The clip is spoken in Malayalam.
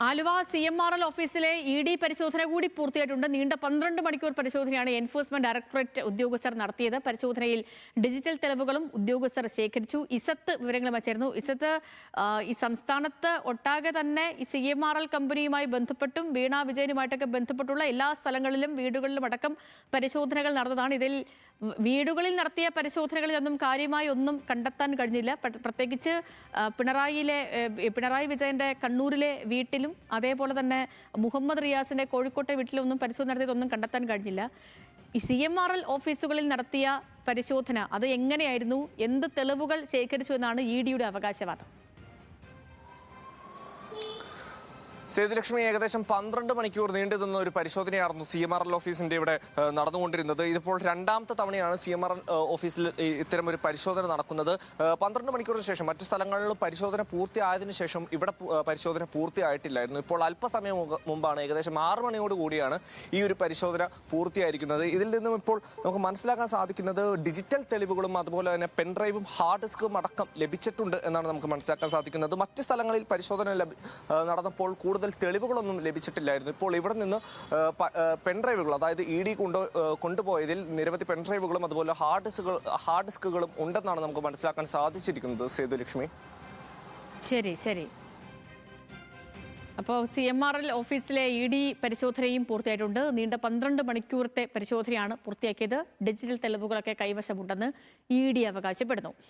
ആലുവ CMRL ഓഫീസിലെ ED പരിശോധന കൂടി പൂർത്തിയായിട്ടുണ്ട്. നീണ്ട 12 മണിക്കൂർ പരിശോധനയാണ് എൻഫോഴ്സ്മെന്റ് ഡയറക്ടറേറ്റ് ഉദ്യോഗസ്ഥർ നടത്തിയത്. പരിശോധനയിൽ ഡിജിറ്റൽ തെളിവുകളും ഉദ്യോഗസ്ഥർ ശേഖരിച്ചു. ഇസത്ത് വിവരങ്ങൾ വച്ചിരുന്നു. ഇസത്ത്, ഈ സംസ്ഥാനത്ത് ഒട്ടാകെ തന്നെ ഈ CMRL കമ്പനിയുമായി ബന്ധപ്പെട്ടും വീണ വിജയനുമായിട്ടൊക്കെ ബന്ധപ്പെട്ടുള്ള എല്ലാ സ്ഥലങ്ങളിലും വീടുകളിലും അടക്കം പരിശോധനകൾ നടന്നതാണ്. ഇതിൽ വീടുകളിൽ നടത്തിയ പരിശോധനകളിലൊന്നും കാര്യമായി ഒന്നും കണ്ടെത്താൻ കഴിഞ്ഞില്ല. പ്രത്യേകിച്ച് പിണറായി വിജയന്റെ കണ്ണൂരിലെ വീട്ടിലും അതേപോലെ തന്നെ മുഹമ്മദ് റിയാസിന്റെ കോഴിക്കോട്ടെ വീട്ടിലൊന്നും പരിശോധന നടത്തിയതൊന്നും കണ്ടെത്താൻ കഴിഞ്ഞില്ല. ഈ CMRL ഓഫീസുകളിൽ നടത്തിയ പരിശോധന അത് എങ്ങനെയായിരുന്നു, എന്ത് തെളിവുകൾ ശേഖരിച്ചു എന്നാണ് EDയുടെ അവകാശവാദം? സേതുലക്ഷ്മി, ഏകദേശം 12 മണിക്കൂർ നീണ്ടു നിന്ന ഒരു പരിശോധനയായിരുന്നു CMRL ഓഫീസിന്റെ ഇവിടെ നടന്നുകൊണ്ടിരുന്നത്. ഇതിപ്പോൾ രണ്ടാമത്തെ തവണയാണ് CMRL ഓഫീസിൽ ഇത്തരം ഒരു പരിശോധന നടക്കുന്നത്. 12 മണിക്കൂറിന് ശേഷം മറ്റു സ്ഥലങ്ങളിൽ പരിശോധന പൂർത്തിയായതിനു ശേഷം ഇവിടെ പരിശോധന പൂർത്തിയായിട്ടില്ലായിരുന്നു. ഇപ്പോൾ അല്പസമയം മുമ്പാണ്, ഏകദേശം 6 മണിയോടുകൂടിയാണ് ഈ ഒരു പരിശോധന പൂർത്തിയായിരിക്കുന്നത്. ഇതിൽ നിന്നും ഇപ്പോൾ നമുക്ക് മനസ്സിലാക്കാൻ സാധിക്കുന്നത് ഡിജിറ്റൽ തെളിവുകളും അതുപോലെ തന്നെ പെൻഡ്രൈവും ഹാർഡ് ഡിസ്കും അടക്കം ലഭിച്ചിട്ടുണ്ട് എന്നാണ് നമുക്ക് മനസ്സിലാക്കാൻ സാധിക്കുന്നത്. മറ്റ് സ്ഥലങ്ങളിൽ പരിശോധന നടന്നപ്പോൾ കൂടുതൽ തെളിവുകളൊന്നും ലഭിച്ചിട്ടില്ലായിരുന്നു. ഇപ്പോൾ ഇവിടെ നിന്ന് പെൻഡ്രൈവുകൾ, അതായത് ED കൊണ്ടുപോയതിൽ നിരവധി പെൻഡ്രൈവുകളും അതുപോലെ ഹാർഡ് ഡിസ്കുകളും ഉണ്ടെന്നാണ് നമുക്ക് മനസ്സിലാക്കാൻ സാധിച്ചിരിക്കുന്നത്. സേതുലക്ഷ്മി, ശരി. അപ്പോൾ CMRL ഓഫീസിലെ ED പരിശോധനയും പൂർത്തിയായിട്ടുണ്ട്. നീണ്ട 12 മണിക്കൂറത്തെ പരിശോധനയാണ് പൂർത്തിയാക്കിയത്. ഡിജിറ്റൽ തെളിവുകളൊക്കെ കൈവശമുണ്ടെന്ന് ED അവകാശപ്പെടുന്നു.